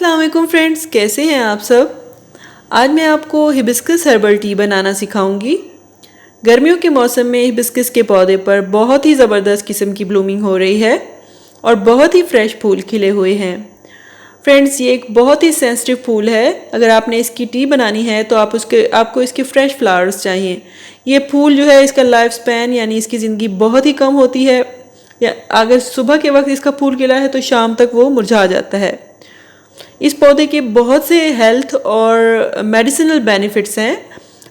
अस्सलाम वालेकुम फ्रेंड्स, कैसे हैं आप सब। आज मैं आपको हिबिस्कस हर्बल टी बनाना सिखाऊंगी। गर्मियों के मौसम में हिबिस्कस के पौधे पर बहुत ही ज़बरदस्त किस्म की ब्लूमिंग हो रही है और बहुत ही फ्रेश फूल खिले हुए हैं। फ्रेंड्स, ये एक बहुत ही सेंसिटिव फूल है। अगर आपने इसकी टी बनानी है तो आपको इसके फ्रेश फ्लावर्स चाहिए। ये फूल जो है, इसका लाइफ स्पैन यानी इसकी ज़िंदगी बहुत ही कम होती है, या अगर सुबह के वक्त इसका फूल खिला है तो शाम तक वो मुरझा जाता है। इस पौधे के बहुत से हेल्थ और मेडिसिनल बेनिफिट्स हैं।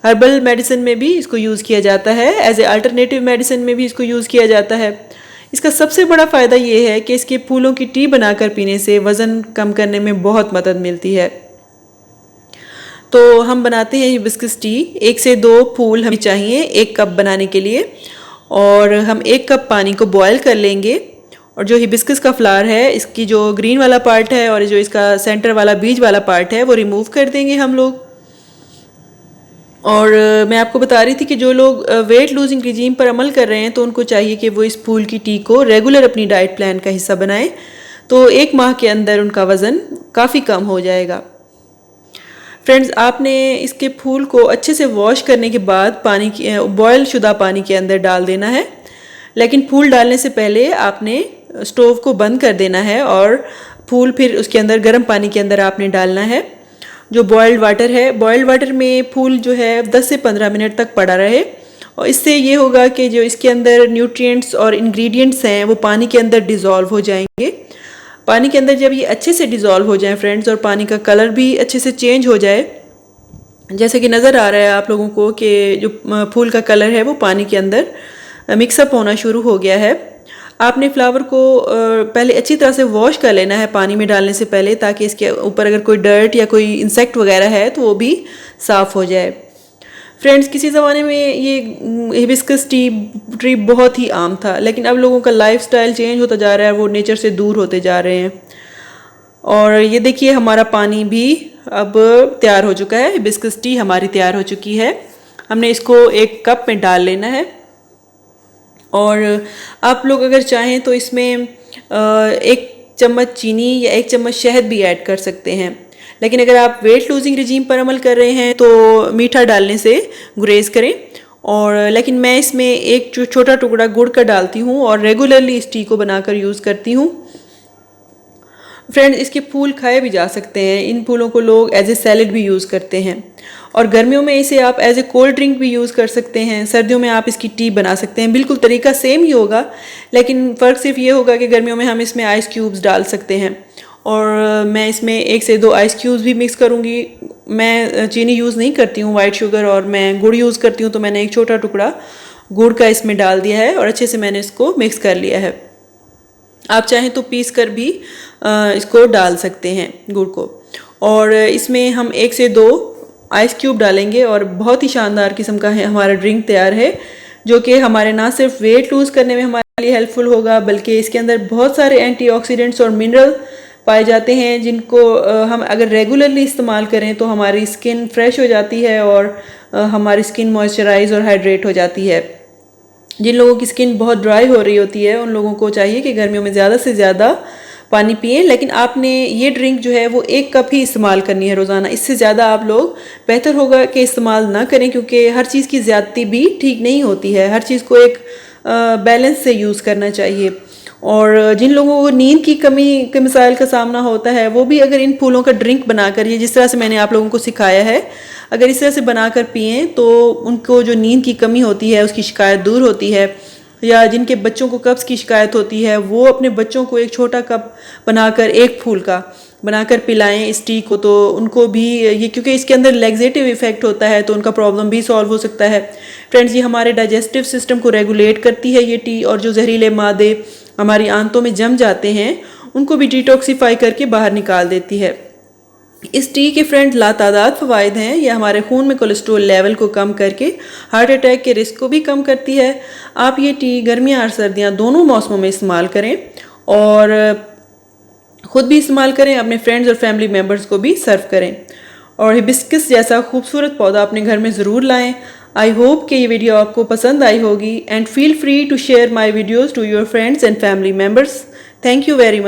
हर्बल मेडिसिन में भी इसको यूज़ किया जाता है, एज ए अल्टरनेटिव मेडिसिन में भी इसको यूज़ किया जाता है। इसका सबसे बड़ा फ़ायदा ये है कि इसके फूलों की टी बनाकर पीने से वज़न कम करने में बहुत मदद मिलती है। तो हम बनाते हैं हिबिस्कस टी। 1 से 2 फूल हमें चाहिए 1 कप बनाने के लिए, और हम 1 कप पानी को बॉयल कर लेंगे। और जो हिबिस्कस का फ्लावर है, इसकी जो ग्रीन वाला पार्ट है और जो इसका सेंटर वाला बीज वाला पार्ट है वो रिमूव कर देंगे हम लोग। और मैं आपको बता रही थी कि जो लोग वेट लूजिंग रिजीम पर अमल कर रहे हैं तो उनको चाहिए कि वो इस फूल की टी को रेगुलर अपनी डाइट प्लान का हिस्सा बनाएं, तो 1 माह के अंदर उनका वज़न काफ़ी कम हो जाएगा। फ्रेंड्स, आपने इसके फूल को अच्छे से वॉश करने के बाद बॉयल शुदा पानी के अंदर डाल देना है। लेकिन फूल डालने से पहले आपने स्टोव को बंद कर देना है और फूल फिर उसके अंदर गर्म पानी के अंदर आपने डालना है। जो बॉयल्ड वाटर है, बॉयल्ड वाटर में फूल जो है 10 से 15 मिनट तक पड़ा रहे, और इससे ये होगा कि जो इसके अंदर न्यूट्रिएंट्स और इंग्रेडिएंट्स हैं वो पानी के अंदर डिज़ोल्व हो जाएंगे। पानी के अंदर जब ये अच्छे से डिज़ोल्व हो जाए फ्रेंड्स, और पानी का कलर भी अच्छे से चेंज हो जाए, जैसे कि नज़र आ रहा है आप लोगों को कि जो फूल का कलर है वो पानी के अंदर मिक्सअप होना शुरू हो गया है। आपने फ्लावर को पहले अच्छी तरह से वॉश कर लेना है पानी में डालने से पहले, ताकि इसके ऊपर अगर कोई डर्ट या कोई इंसेक्ट वगैरह है तो वो भी साफ़ हो जाए। फ्रेंड्स, किसी ज़माने में ये हिबिस्कस ट्री बहुत ही आम था, लेकिन अब लोगों का लाइफस्टाइल चेंज होता जा रहा है, वो नेचर से दूर होते जा रहे हैं। और ये देखिए, हमारा पानी भी अब तैयार हो चुका है। हिबिस्कस टी हमारी तैयार हो चुकी है। हमने इसको 1 कप में डाल लेना है। और आप लोग अगर चाहें तो इसमें 1 चम्मच चीनी या 1 चम्मच शहद भी ऐड कर सकते हैं। लेकिन अगर आप वेट लूजिंग रिजीम पर अमल कर रहे हैं तो मीठा डालने से गुरेज करें। और लेकिन मैं इसमें एक छोटा टुकड़ा गुड़ का डालती हूँ और रेगुलरली इस टी को बनाकर यूज़ करती हूँ। फ्रेंड्स, इसके फूल खाए भी जा सकते हैं। इन फूलों को लोग एज ए सैलेड भी यूज़ करते हैं, और गर्मियों में इसे आप एज ए कोल्ड ड्रिंक भी यूज़ कर सकते हैं। सर्दियों में आप इसकी टी बना सकते हैं। बिल्कुल तरीका सेम ही होगा, लेकिन फ़र्क सिर्फ ये होगा कि गर्मियों में हम इसमें आइस क्यूब्स डाल सकते हैं। और मैं इसमें 1 से 2 आइस क्यूब्स भी मिक्स करूँगी। मैं चीनी यूज़ नहीं करती हूँ, वाइट शुगर, और मैं गुड़ यूज़ करती हूँ। तो मैंने एक छोटा टुकड़ा गुड़ का इसमें डाल दिया है और अच्छे से मैंने इसको मिक्स कर लिया है। आप चाहें तो पीस कर भी इसको डाल सकते हैं गुड़ को। और इसमें हम 1 से 2 आइस क्यूब डालेंगे और बहुत ही शानदार किस्म का है हमारा ड्रिंक तैयार है, जो कि हमारे ना सिर्फ वेट लूज़ करने में हमारे लिए हेल्पफुल होगा, बल्कि इसके अंदर बहुत सारे एंटीऑक्सीडेंट्स और मिनरल पाए जाते हैं, जिनको हम अगर रेगुलरली इस्तेमाल करें तो हमारी स्किन फ्रेश हो जाती है और हमारी स्किन मॉइस्चराइज और हाइड्रेट हो जाती है। जिन लोगों की स्किन बहुत ड्राई हो रही होती है उन लोगों को चाहिए कि गर्मियों में ज़्यादा से ज़्यादा पानी पिएं। लेकिन आपने ये ड्रिंक जो है वो 1 कप ही इस्तेमाल करनी है रोज़ाना। इससे ज़्यादा आप लोग बेहतर होगा कि इस्तेमाल ना करें, क्योंकि हर चीज़ की ज़्यादती भी ठीक नहीं होती है। हर चीज़ को एक बैलेंस से यूज़ करना चाहिए। और जिन लोगों को नींद की कमी के मसाइल का सामना होता है, वो भी अगर इन फूलों का ड्रिंक बनाकर, ये जिस तरह से मैंने आप लोगों को सिखाया है, अगर इस तरह से बनाकर पिएं तो उनको जो नींद की कमी होती है उसकी शिकायत दूर होती है। या जिनके बच्चों को कब्ज़ की शिकायत होती है, वो अपने बच्चों को एक छोटा कप बनाकर 1 फूल का बनाकर पिलाएं इस टी को, तो उनको भी ये, क्योंकि इसके अंदर लैक्सेटिव इफेक्ट होता है, तो उनका प्रॉब्लम भी सॉल्व हो सकता है। फ्रेंड्स, ये हमारे डाइजेस्टिव सिस्टम को रेगुलेट करती है ये टी, और जो जहरीले मादे हमारी आंतों में जम जाते हैं उनको भी डिटॉक्सीफाई करके बाहर निकाल देती है। इस टी के फ्रेंड लातादाद फ़वाइद हैं। यह हमारे खून में कोलेस्ट्रॉल लेवल को कम करके हार्ट अटैक के रिस्क को भी कम करती है। आप ये टी गर्मियाँ और सर्दियाँ दोनों मौसमों में इस्तेमाल करें, और ख़ुद भी इस्तेमाल करें, अपने फ्रेंड्स और फैमिली मेम्बर्स को भी सर्व करें। और हिबिस्कस जैसा खूबसूरत पौधा अपने घर में ज़रूर लाएँ। आई होप कि ये वीडियो आपको पसंद आई होगी, and feel free to share my videos to your friends and family members. Thank you very much.